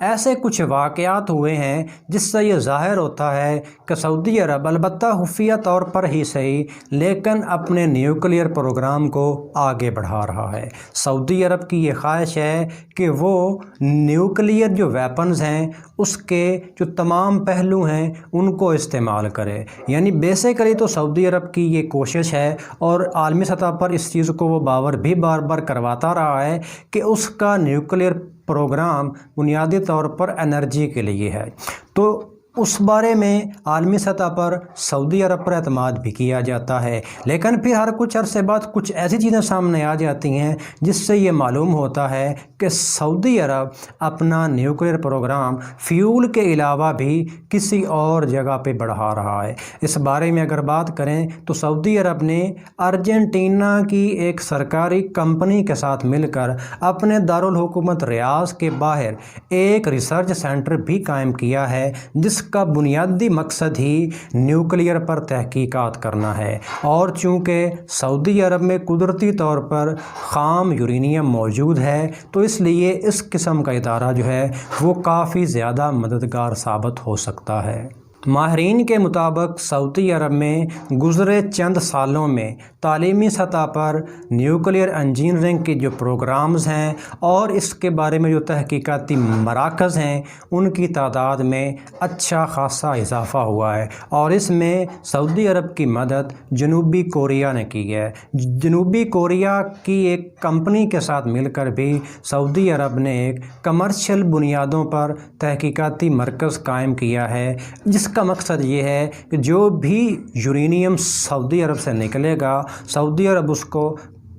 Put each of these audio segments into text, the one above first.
ایسے کچھ واقعات ہوئے ہیں جس سے یہ ظاہر ہوتا ہے کہ سعودی عرب البتہ خفیہ طور پر ہی صحیح لیکن اپنے نیوکلیئر پروگرام کو آگے بڑھا رہا ہے۔ سعودی عرب کی یہ خواہش ہے کہ وہ نیوکلیئر جو ویپنز ہیں اس کے جو تمام پہلو ہیں ان کو استعمال کرے، یعنی بیسیکلی تو سعودی عرب کی یہ کوشش ہے اور عالمی سطح پر اس چیز کو وہ باور بھی بار بار کرواتا رہا ہے کہ اس کا نیوکلیئر پروگرام بنیادی طور پر انرجی کے لیے ہے۔ تو اس بارے میں عالمی سطح پر سعودی عرب پر اعتماد بھی کیا جاتا ہے، لیکن پھر ہر کچھ عرصے بعد کچھ ایسی چیزیں سامنے آ جاتی ہیں جس سے یہ معلوم ہوتا ہے کہ سعودی عرب اپنا نیوکلیئر پروگرام فیول کے علاوہ بھی کسی اور جگہ پہ بڑھا رہا ہے۔ اس بارے میں اگر بات کریں تو سعودی عرب نے ارجنٹینا کی ایک سرکاری کمپنی کے ساتھ مل کر اپنے دارالحکومت ریاض کے باہر ایک ریسرچ سینٹر بھی قائم کیا ہے جس کا بنیادی مقصد ہی نیوکلیئر پر تحقیقات کرنا ہے، اور چونکہ سعودی عرب میں قدرتی طور پر خام یورینیم موجود ہے تو اس لیے اس قسم کا ادارہ جو ہے وہ کافی زیادہ مددگار ثابت ہو سکتا ہے۔ ماہرین کے مطابق سعودی عرب میں گزرے چند سالوں میں تعلیمی سطح پر نیوکلیئر انجینئرنگ کے جو پروگرامز ہیں اور اس کے بارے میں جو تحقیقاتی مراکز ہیں ان کی تعداد میں اچھا خاصا اضافہ ہوا ہے، اور اس میں سعودی عرب کی مدد جنوبی کوریا نے کی ہے۔ جنوبی کوریا کی ایک کمپنی کے ساتھ مل کر بھی سعودی عرب نے ایک کمرشل بنیادوں پر تحقیقاتی مرکز قائم کیا ہے، جس کا مقصد یہ ہے کہ جو بھی یورینیم سعودی عرب سے نکلے گا سعودی عرب اس کو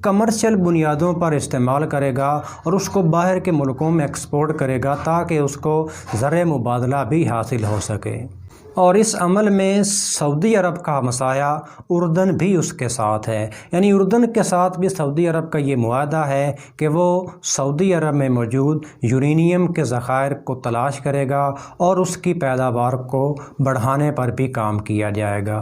کمرشل بنیادوں پر استعمال کرے گا اور اس کو باہر کے ملکوں میں ایکسپورٹ کرے گا تاکہ اس کو زر مبادلہ بھی حاصل ہو سکے۔ اور اس عمل میں سعودی عرب کا ہمسایہ اردن بھی اس کے ساتھ ہے، یعنی اردن کے ساتھ بھی سعودی عرب کا یہ معاہدہ ہے کہ وہ سعودی عرب میں موجود یورینیم کے ذخائر کو تلاش کرے گا اور اس کی پیداوار کو بڑھانے پر بھی کام کیا جائے گا۔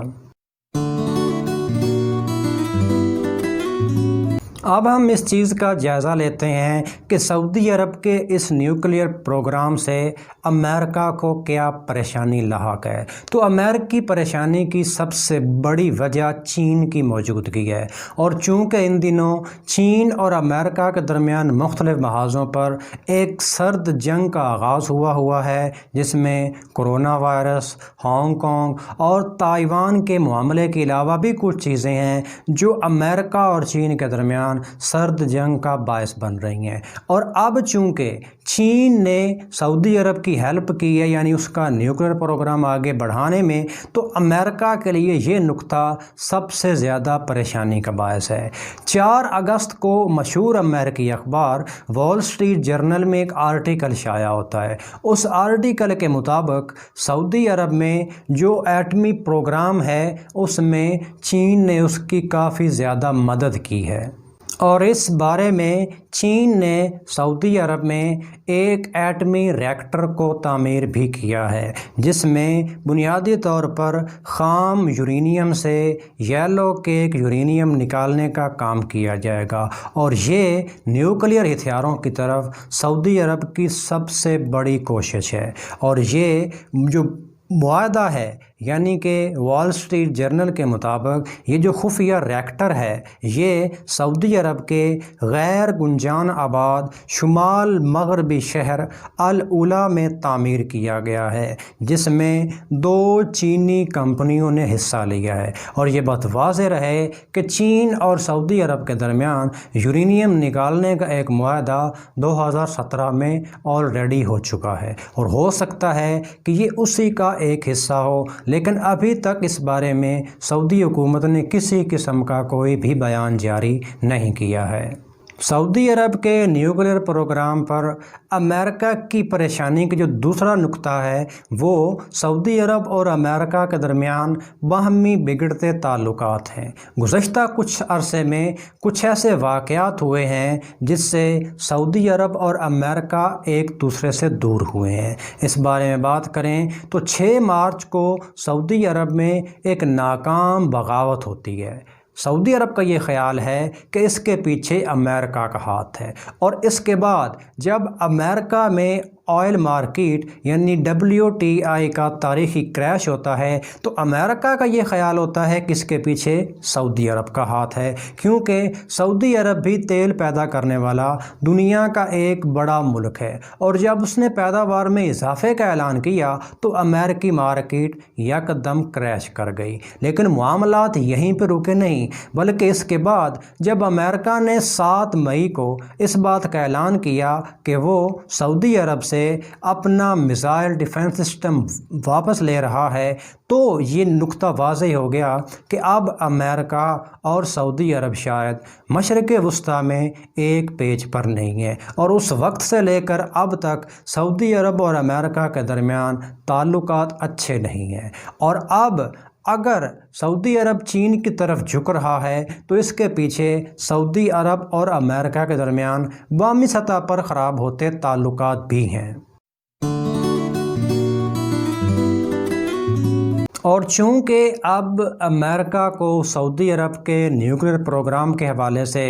اب ہم اس چیز کا جائزہ لیتے ہیں کہ سعودی عرب کے اس نیوکلیئر پروگرام سے امریکہ کو کیا پریشانی لاحق ہے۔ تو امریکی پریشانی کی سب سے بڑی وجہ چین کی موجودگی ہے، اور چونکہ ان دنوں چین اور امریکہ کے درمیان مختلف محاذوں پر ایک سرد جنگ کا آغاز ہوا ہے جس میں کرونا وائرس، ہانگ کانگ اور تائیوان کے معاملے کے علاوہ بھی کچھ چیزیں ہیں جو امریکہ اور چین کے درمیان سرد جنگ کا باعث بن رہی ہیں، اور اب چونکہ چین نے سعودی عرب کی ہیلپ کی ہے، یعنی اس کا نیوکلیئر پروگرام آگے بڑھانے میں، تو امریکہ کے لیے یہ نقطہ سب سے زیادہ پریشانی کا باعث ہے۔ 4 اگست کو مشہور امریکی اخبار وال اسٹریٹ جرنل میں ایک آرٹیکل شائع ہوتا ہے۔ اس آرٹیکل کے مطابق سعودی عرب میں جو ایٹمی پروگرام ہے اس میں چین نے اس کی کافی زیادہ مدد کی ہے، اور اس بارے میں چین نے سعودی عرب میں ایک ایٹمی ریکٹر کو تعمیر بھی کیا ہے جس میں بنیادی طور پر خام یورینیم سے یلو کیک یورینیم نکالنے کا کام کیا جائے گا، اور یہ نیوکلیئر ہتھیاروں کی طرف سعودی عرب کی سب سے بڑی کوشش ہے۔ اور یہ جو معاہدہ ہے، یعنی کہ وال اسٹریٹ جرنل کے مطابق یہ جو خفیہ ریکٹر ہے یہ سعودی عرب کے غیر گنجان آباد شمال مغربی شہر الاولا میں تعمیر کیا گیا ہے، جس میں 2 چینی کمپنیوں نے حصہ لیا ہے۔ اور یہ بات واضح رہے کہ چین اور سعودی عرب کے درمیان یورینیم نکالنے کا ایک معاہدہ 2017 میں آلریڈی ہو چکا ہے، اور ہو سکتا ہے کہ یہ اسی کا ایک حصہ ہو، لیکن ابھی تک اس بارے میں سعودی حکومت نے کسی قسم کا کوئی بھی بیان جاری نہیں کیا ہے۔ سعودی عرب کے نیوکلیئر پروگرام پر امریکہ کی پریشانی کا جو دوسرا نقطہ ہے وہ سعودی عرب اور امریکہ کے درمیان باہمی بگڑتے تعلقات ہیں۔ گزشتہ کچھ عرصے میں کچھ ایسے واقعات ہوئے ہیں جس سے سعودی عرب اور امریکہ ایک دوسرے سے دور ہوئے ہیں۔ اس بارے میں بات کریں تو 6 مارچ کو سعودی عرب میں ایک ناکام بغاوت ہوتی ہے۔ سعودی عرب کا یہ خیال ہے کہ اس کے پیچھے امریکہ کا ہاتھ ہے، اور اس کے بعد جب امریکہ میں آئل مارکیٹ یعنی WTI کا تاریخی کریش ہوتا ہے تو امریکہ کا یہ خیال ہوتا ہے کہ اس کے پیچھے سعودی عرب کا ہاتھ ہے، کیونکہ سعودی عرب بھی تیل پیدا کرنے والا دنیا کا ایک بڑا ملک ہے، اور جب اس نے پیداوار میں اضافے کا اعلان کیا تو امریکی مارکیٹ یکدم کریش کر گئی۔ لیکن معاملات یہیں پہ رکے نہیں، بلکہ اس کے بعد جب امریکہ نے 7 مئی کو اس بات کا اعلان کیا کہ وہ سعودی عرب سے اپنا میزائل ڈیفنس سسٹم واپس لے رہا ہے، تو یہ نقطہ واضح ہو گیا کہ اب امریکہ اور سعودی عرب شاید مشرق وسطیٰ میں ایک پیج پر نہیں ہے، اور اس وقت سے لے کر اب تک سعودی عرب اور امریکہ کے درمیان تعلقات اچھے نہیں ہیں۔ اور اب اگر سعودی عرب چین کی طرف جھک رہا ہے تو اس کے پیچھے سعودی عرب اور امریکہ کے درمیان باہمی سطح پر خراب ہوتے تعلقات بھی ہیں۔ اور چونکہ اب امریکہ کو سعودی عرب کے نیوکلیر پروگرام کے حوالے سے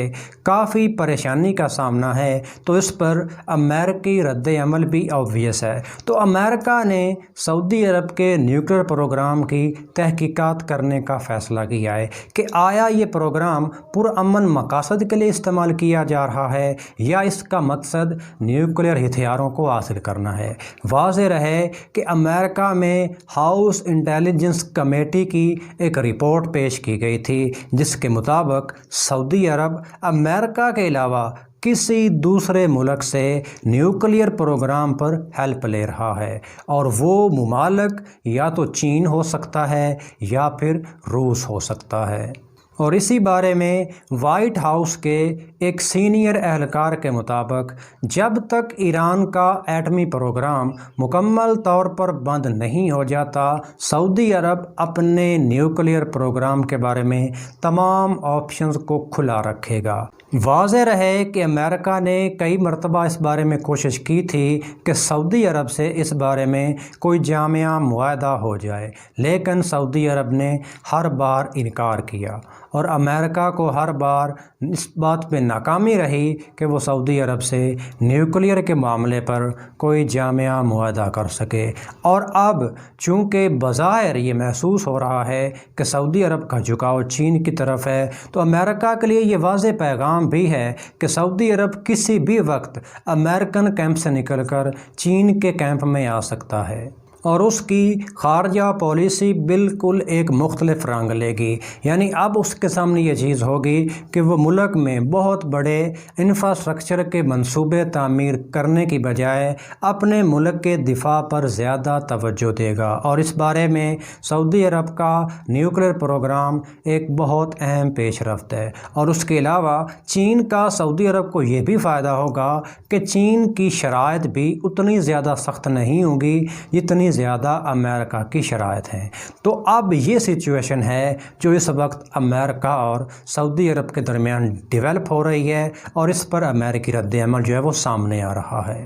کافی پریشانی کا سامنا ہے تو اس پر امریکی رد عمل بھی آبویس ہے۔ تو امریکہ نے سعودی عرب کے نیوکلیر پروگرام کی تحقیقات کرنے کا فیصلہ کیا ہے کہ آیا یہ پروگرام پرامن مقاصد کے لیے استعمال کیا جا رہا ہے یا اس کا مقصد نیوکلیر ہتھیاروں کو حاصل کرنا ہے۔ واضح رہے کہ امریکہ میں ہاؤس انٹیلیجنس کمیٹی کی ایک رپورٹ پیش کی گئی تھی جس کے مطابق سعودی عرب امریکہ کے علاوہ کسی دوسرے ملک سے نیوکلیر پروگرام پر ہیلپ لے رہا ہے، اور وہ ممالک یا تو چین ہو سکتا ہے یا پھر روس ہو سکتا ہے۔ اور اسی بارے میں وائٹ ہاؤس کے ایک سینئر اہلکار کے مطابق جب تک ایران کا ایٹمی پروگرام مکمل طور پر بند نہیں ہو جاتا، سعودی عرب اپنے نیوکلیر پروگرام کے بارے میں تمام آپشنز کو کھلا رکھے گا۔ واضح رہے کہ امریکہ نے کئی مرتبہ اس بارے میں کوشش کی تھی کہ سعودی عرب سے اس بارے میں کوئی جامع معاہدہ ہو جائے، لیکن سعودی عرب نے ہر بار انکار کیا، اور امریکہ کو ہر بار اس بات پہ ناکامی رہی کہ وہ سعودی عرب سے نیوکلیر کے معاملے پر کوئی جامع معاہدہ کر سکے۔ اور اب چونکہ بظاہر یہ محسوس ہو رہا ہے کہ سعودی عرب کا جھکاؤ چین کی طرف ہے، تو امریکہ کے لیے یہ واضح پیغام بھی ہے کہ سعودی عرب کسی بھی وقت امریکن کیمپ سے نکل کر چین کے کیمپ میں آ سکتا ہے، اور اس کی خارجہ پالیسی بالکل ایک مختلف رنگ لے گی۔ یعنی اب اس کے سامنے یہ چیز ہوگی کہ وہ ملک میں بہت بڑے انفراسٹرکچر کے منصوبے تعمیر کرنے کی بجائے اپنے ملک کے دفاع پر زیادہ توجہ دے گا، اور اس بارے میں سعودی عرب کا نیوکلیر پروگرام ایک بہت اہم پیش رفت ہے۔ اور اس کے علاوہ چین کا سعودی عرب کو یہ بھی فائدہ ہوگا کہ چین کی شرائط بھی اتنی زیادہ سخت نہیں ہوگی جتنی زیادہ امریکہ کی شرائط ہیں۔ تو اب یہ سچویشن ہے جو اس وقت امریکہ اور سعودی عرب کے درمیان ڈیولپ ہو رہی ہے، اور اس پر امریکی رد عمل جو ہے وہ سامنے آ رہا ہے۔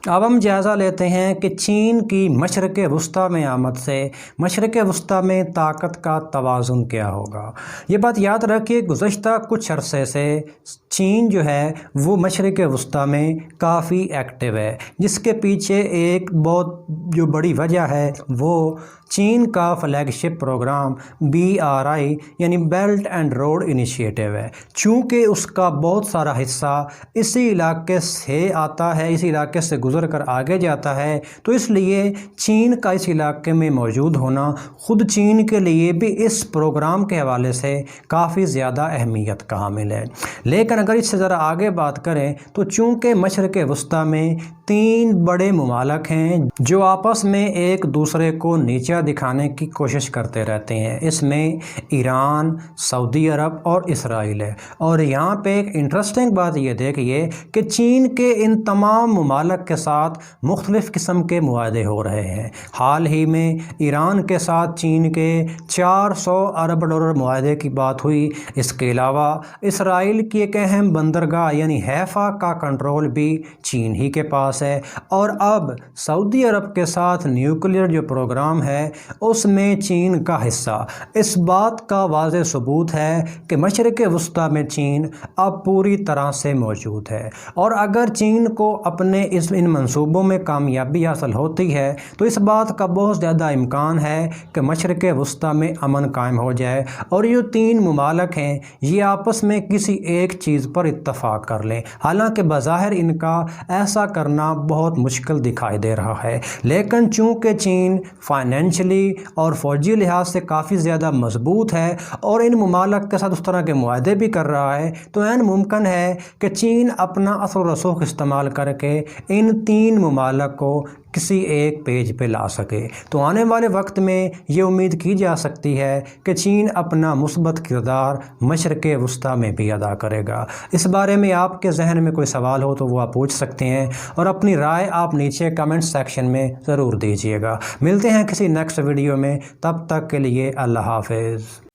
اب ہم جائزہ لیتے ہیں کہ چین کی مشرق وسطیٰ میں آمد سے مشرق وسطیٰ میں طاقت کا توازن کیا ہوگا۔ یہ بات یاد رکھیے، گزشتہ کچھ عرصے سے چین جو ہے وہ مشرق وسطیٰ میں کافی ایکٹیو ہے، جس کے پیچھے ایک بہت جو بڑی وجہ ہے وہ چین کا فلیگ شپ پروگرام BRI یعنی بیلٹ اینڈ روڈ انیشیٹو ہے۔ چونکہ اس کا بہت سارا حصہ اسی علاقے سے آتا ہے، اسی علاقے سے گزر کر آگے جاتا ہے، تو اس لیے چین کا اس علاقے میں موجود ہونا خود چین کے لیے بھی اس پروگرام کے حوالے سے کافی زیادہ اہمیت کا حامل ہے۔ لیکن اگر اس سے ذرا آگے بات کریں تو چونکہ مشرق وسطیٰ میں 3 بڑے ممالک ہیں جو آپس میں ایک دوسرے کو نیچا دکھانے کی کوشش کرتے رہتے ہیں، اس میں ایران، سعودی عرب اور اسرائیل ہے۔ اور یہاں پہ ایک انٹرسٹنگ بات یہ دیکھیے کہ چین کے ان تمام ممالک کے ساتھ مختلف قسم کے معاہدے ہو رہے ہیں۔ حال ہی میں ایران کے ساتھ چین کے 400 ارب ڈالر معاہدے کی بات ہوئی۔ اس کے علاوہ اسرائیل کی ایک اہم بندرگاہ یعنی حیفا کا کنٹرول بھی چین ہی کے پاس پاس ہے، اور اب سعودی عرب کے ساتھ نیوکلیئر جو پروگرام ہے اس میں چین کا حصہ اس بات کا واضح ثبوت ہے کہ مشرق وسطیٰ میں چین اب پوری طرح سے موجود ہے، اور اگر چین کو اپنے ان منصوبوں میں کامیابی حاصل ہوتی ہے تو اس بات کا بہت زیادہ امکان ہے کہ مشرق وسطیٰ میں امن قائم ہو جائے اور یہ تین ممالک ہیں یہ آپس میں کسی ایک چیز پر اتفاق کر لیں۔ حالانکہ بظاہر ان کا ایسا کرنا بہت مشکل دکھائی دے رہا ہے، لیکن چونکہ چین فائنینشلی اور فوجی لحاظ سے کافی زیادہ مضبوط ہے اور ان ممالک کے ساتھ اس طرح کے معاہدے بھی کر رہا ہے، تو عین ممکن ہے کہ چین اپنا اثر و رسوخ استعمال کر کے ان تین ممالک کو کسی ایک پیج پہ لا سکے۔ تو آنے والے وقت میں یہ امید کی جا سکتی ہے کہ چین اپنا مثبت کردار مشرق وسطیٰ میں بھی ادا کرے گا۔ اس بارے میں آپ کے ذہن میں کوئی سوال ہو تو وہ آپ پوچھ سکتے ہیں، اور اپنی رائے آپ نیچے کمنٹ سیکشن میں ضرور دیجیے گا۔ ملتے ہیں کسی نیکسٹ ویڈیو میں، تب تک کے لیے اللہ حافظ۔